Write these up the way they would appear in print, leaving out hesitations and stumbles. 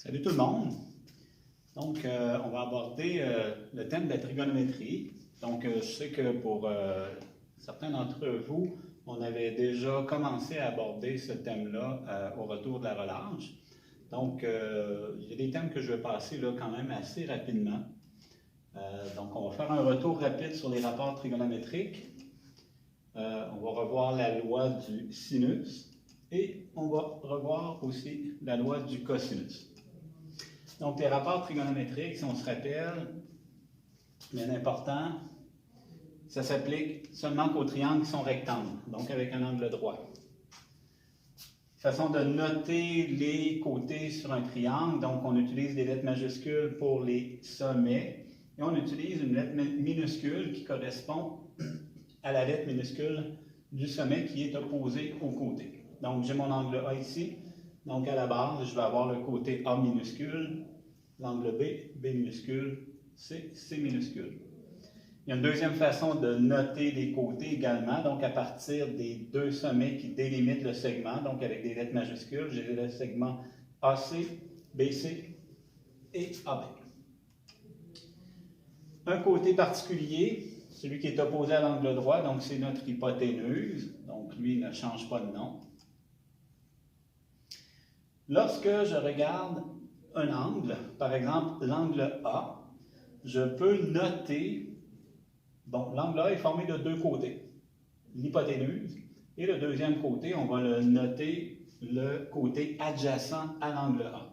Salut tout le monde! Donc, on va aborder le thème de la trigonométrie. Donc, je sais que pour certains d'entre vous, on avait déjà commencé à aborder ce thème-là au retour de la relâche. Donc, il y a des thèmes que je vais passer là quand même assez rapidement. Donc, on va faire un retour rapide sur les rapports trigonométriques. On va revoir la loi du sinus et on va revoir aussi la loi du cosinus. Donc, les rapports trigonométriques, si on se rappelle, bien important, ça s'applique seulement qu'aux triangles qui sont rectangles, donc avec un angle droit. Façon de noter les côtés sur un triangle, donc on utilise des lettres majuscules pour les sommets et on utilise une lettre minuscule qui correspond à la lettre minuscule du sommet qui est opposée au côté. Donc, j'ai mon angle A ici. Donc, à la base, je vais avoir le côté A minuscule, l'angle B, B minuscule, C, C minuscule. Il y a une deuxième façon de noter les côtés également, donc à partir des deux sommets qui délimitent le segment, donc avec des lettres majuscules, j'ai le segment AC, BC et AB. Un côté particulier, celui qui est opposé à l'angle droit, donc c'est notre hypoténuse, donc lui ne change pas de nom. Lorsque je regarde un angle, par exemple l'angle A, je peux noter, bon, l'angle A est formé de deux côtés, l'hypoténuse, et le deuxième côté, on va le noter le côté adjacent à l'angle A.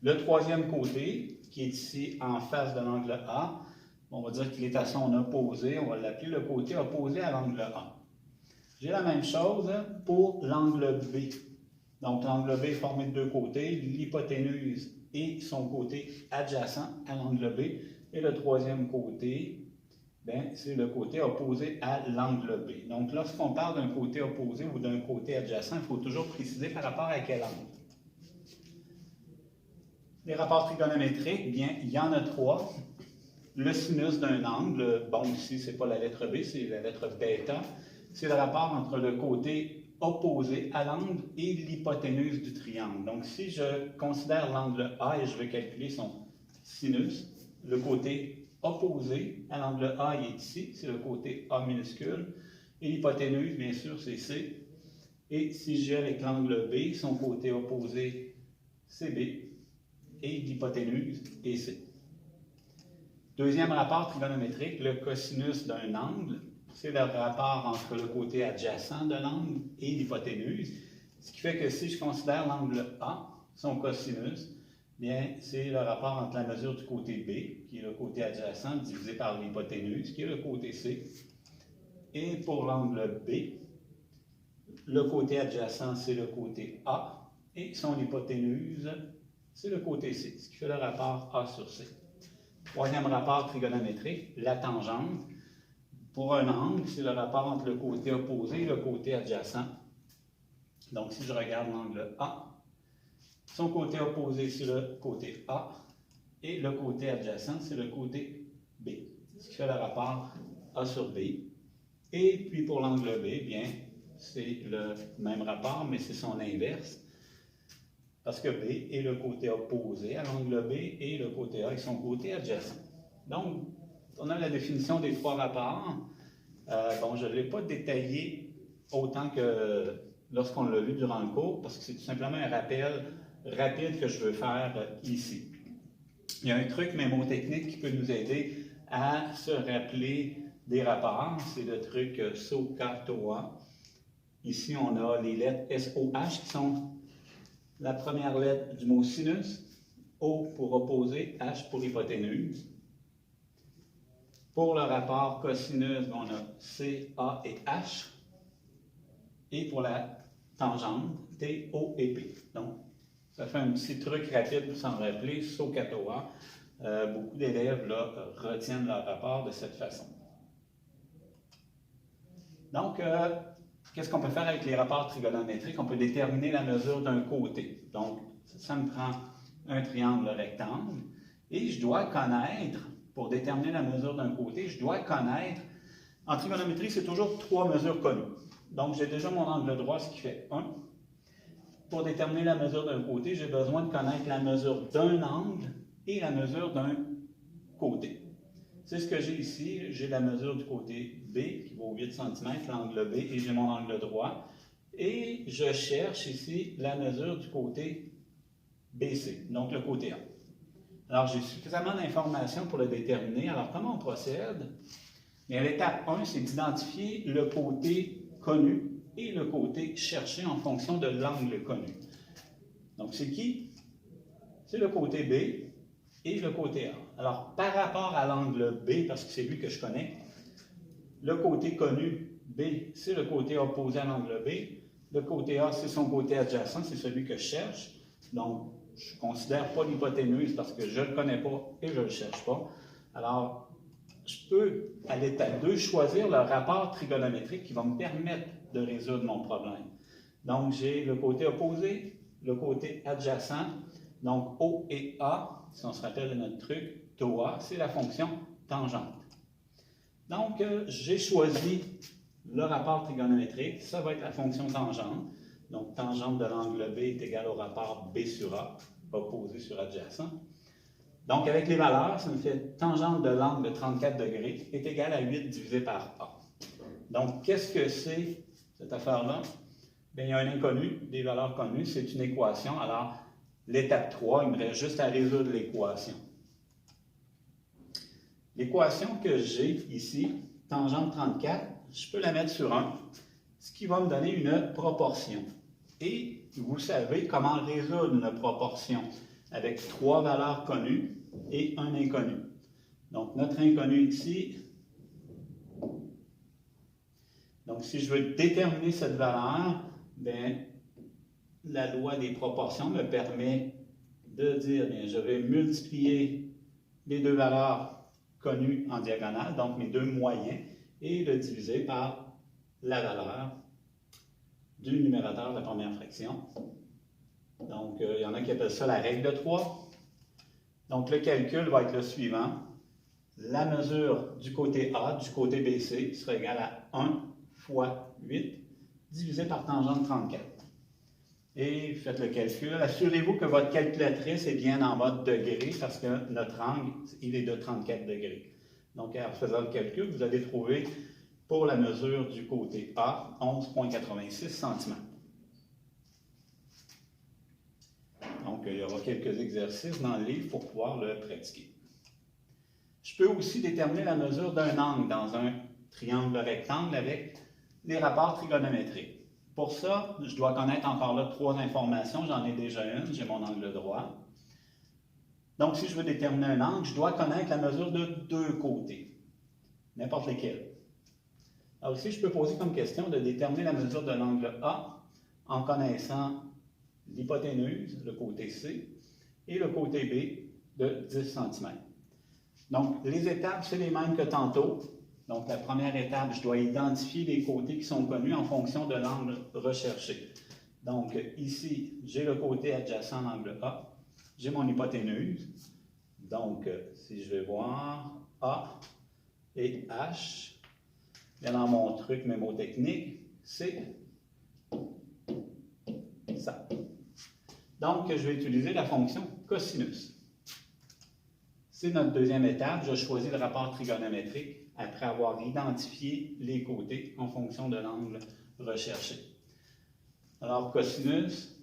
Le troisième côté, qui est ici en face de l'angle A, on va dire qu'il est à son opposé, on va l'appeler le côté opposé à l'angle A. J'ai la même chose pour l'angle B. Donc, l'angle B est formé de deux côtés, l'hypoténuse et son côté adjacent à l'angle B. Et le troisième côté, c'est le côté opposé à l'angle B. Donc, lorsqu'on parle d'un côté opposé ou d'un côté adjacent, il faut toujours préciser par rapport à quel angle. Les rapports trigonométriques, bien, il y en a trois. Le sinus d'un angle, bon, ici, ce n'est pas la lettre B, c'est la lettre bêta. C'est le rapport entre le côté opposé à l'angle et l'hypoténuse du triangle. Donc, si je considère l'angle A et je veux calculer son sinus, le côté opposé à l'angle A il est ici, c'est le côté A minuscule, et l'hypoténuse, bien sûr, c'est C. Et si j'ai avec l'angle B, son côté opposé, c'est B, et l'hypoténuse est C. Deuxième rapport trigonométrique, le cosinus d'un angle. C'est le rapport entre le côté adjacent de l'angle et l'hypoténuse. Ce qui fait que si je considère l'angle A, son cosinus, bien, c'est le rapport entre la mesure du côté B, qui est le côté adjacent, divisé par l'hypoténuse, qui est le côté C. Et pour l'angle B, le côté adjacent, c'est le côté A, et son hypoténuse, c'est le côté C, ce qui fait le rapport A sur C. Troisième rapport trigonométrique, la tangente. Pour un angle, c'est le rapport entre le côté opposé et le côté adjacent. Donc, si je regarde l'angle A, son côté opposé, c'est le côté A, et le côté adjacent, c'est le côté B, ce qui fait le rapport A sur B. Et puis pour l'angle B, bien, c'est le même rapport, mais c'est son inverse, parce que B est le côté opposé à l'angle B et le côté A est son côté adjacent. Donc, on a la définition des trois rapports. Bon, je ne l'ai pas détaillé autant que lorsqu'on l'a vu durant le cours, parce que c'est tout simplement un rappel rapide que je veux faire ici. Il y a un truc mémotechnique qui peut nous aider à se rappeler des rapports. C'est le truc SOHCAHTOA. Ici, on a les lettres SOH qui sont la première lettre du mot sinus, O pour opposé, H pour hypoténuse. Pour le rapport cosinus, on a C, A et H. Et pour la tangente, T, O et P. Donc, ça fait un petit truc rapide pour s'en rappeler, SOHCAHTOA. Beaucoup d'élèves retiennent leur rapport de cette façon. Donc, qu'est-ce qu'on peut faire avec les rapports trigonométriques? On peut déterminer la mesure d'un côté. Donc, ça me prend un triangle rectangle. Et je dois connaître, pour déterminer la mesure d'un côté, je dois connaître, en trigonométrie, c'est toujours trois mesures connues. Donc, j'ai déjà mon angle droit, ce qui fait 1. pour déterminer la mesure d'un côté, j'ai besoin de connaître la mesure d'un angle et la mesure d'un côté. C'est ce que j'ai ici. J'ai la mesure du côté B qui vaut 8 cm, l'angle B, et j'ai mon angle droit. Et je cherche ici la mesure du côté BC, donc le côté A. Alors, j'ai suffisamment d'informations pour le déterminer. Alors, comment on procède? Bien, l'étape 1, c'est d'identifier le côté connu et le côté cherché en fonction de l'angle connu. Donc, c'est qui? C'est le côté B et le côté A. Alors, par rapport à l'angle B, parce que c'est lui que je connais, le côté connu B, c'est le côté opposé à l'angle B. Le côté A, c'est son côté adjacent, c'est celui que je cherche. Donc, je ne considère pas l'hypoténuse parce que je ne le connais pas et je ne le cherche pas. Alors, je peux, à l'étape 2, choisir le rapport trigonométrique qui va me permettre de résoudre mon problème. Donc, j'ai le côté opposé, le côté adjacent. Donc, O et A, si on se rappelle de notre truc, taux A, c'est la fonction tangente. Donc, j'ai choisi le rapport trigonométrique, ça va être la fonction tangente. Donc, tangente de l'angle B est égale au rapport B sur A, opposé sur adjacent. Donc, avec les valeurs, ça me fait tangente de l'angle de 34 degrés est égale à 8 divisé par A. Donc, qu'est-ce que c'est cette affaire-là? Bien, il y a un inconnu, des valeurs connues, c'est une équation. Alors, l'étape 3, il me reste juste à résoudre l'équation. L'équation que j'ai ici, tangente 34, je peux la mettre sur 1, ce qui va me donner une proportion. Et vous savez comment résoudre une proportion avec 3 valeurs connues et un inconnu. Donc, notre inconnu ici, donc si je veux déterminer cette valeur, bien, la loi des proportions me permet de dire, bien, je vais multiplier les deux valeurs connues en diagonale, donc mes deux moyens, et le diviser par la valeur du numérateur de la première fraction. Donc, il y en a qui appellent ça la règle de 3. Donc, le calcul va être le suivant. La mesure du côté A, du côté BC, sera égale à 1 fois 8 divisé par tangente 34. Et faites le calcul. Assurez-vous que votre calculatrice est bien en mode degrés parce que notre angle, il est de 34 degrés. Donc, en faisant le calcul, vous allez trouver pour la mesure du côté A, 11,86 cm. Donc, il y aura quelques exercices dans le livre pour pouvoir le pratiquer. Je peux aussi déterminer la mesure d'un angle dans un triangle rectangle avec les rapports trigonométriques. Pour ça, je dois connaître encore là 3 informations. J'en ai déjà une, j'ai mon angle droit. Donc, si je veux déterminer un angle, je dois connaître la mesure de 2 côtés, n'importe lesquels. Alors ici, je peux poser comme question de déterminer la mesure de l'angle A en connaissant l'hypoténuse, le côté C, et le côté B de 10 cm. Donc, les étapes, c'est les mêmes que tantôt. Donc, la première étape, je dois identifier les côtés qui sont connus en fonction de l'angle recherché. Donc, ici, j'ai le côté adjacent à l'angle A, j'ai mon hypoténuse. Donc, si je vais voir A et H, bien dans mon truc mémotechnique, c'est ça. Donc, je vais utiliser la fonction cosinus. C'est notre deuxième étape. Je choisis le rapport trigonométrique après avoir identifié les côtés en fonction de l'angle recherché. Alors, cosinus,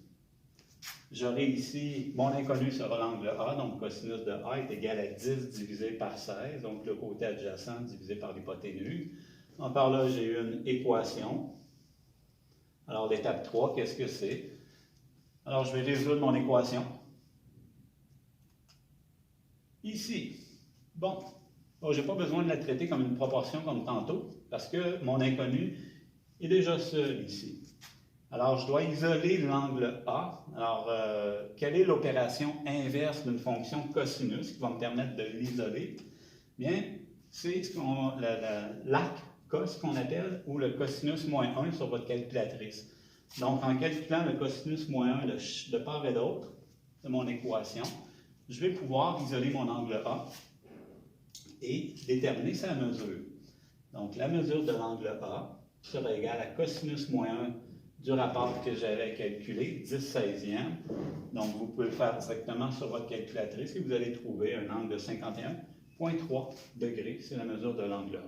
j'aurai ici, mon inconnu sera l'angle A, donc cosinus de A est égal à 10 divisé par 16, donc le côté adjacent divisé par l'hypoténuse. Encore là, j'ai une équation. Alors, l'étape 3, qu'est-ce que c'est? Alors, je vais résoudre mon équation. Ici, bon, je n'ai pas besoin de la traiter comme une proportion comme tantôt, parce que mon inconnu est déjà seul ici. Alors, je dois isoler l'angle A. Alors, quelle est l'opération inverse d'une fonction cosinus qui va me permettre de l'isoler? Bien, c'est l'arc cos qu'on appelle, ou le cosinus moins 1 sur votre calculatrice. Donc, en calculant le cosinus moins 1 de part et d'autre de mon équation, je vais pouvoir isoler mon angle A et déterminer sa mesure. Donc, la mesure de l'angle A sera égale à cosinus moins 1 du rapport que j'avais calculé, 10/16e. Donc, vous pouvez le faire directement sur votre calculatrice et vous allez trouver un angle de 51,3 degrés. C'est la mesure de l'angle.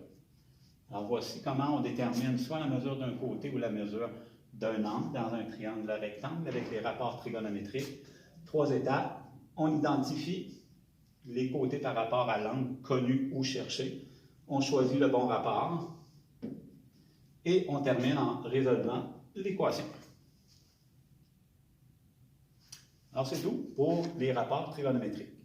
Alors, voici comment on détermine soit la mesure d'un côté ou la mesure d'un angle dans un triangle rectangle avec les rapports trigonométriques. 3 étapes. On identifie les côtés par rapport à l'angle connu ou cherché. On choisit le bon rapport et on termine en résolvant l'équation. Alors, c'est tout pour les rapports trigonométriques.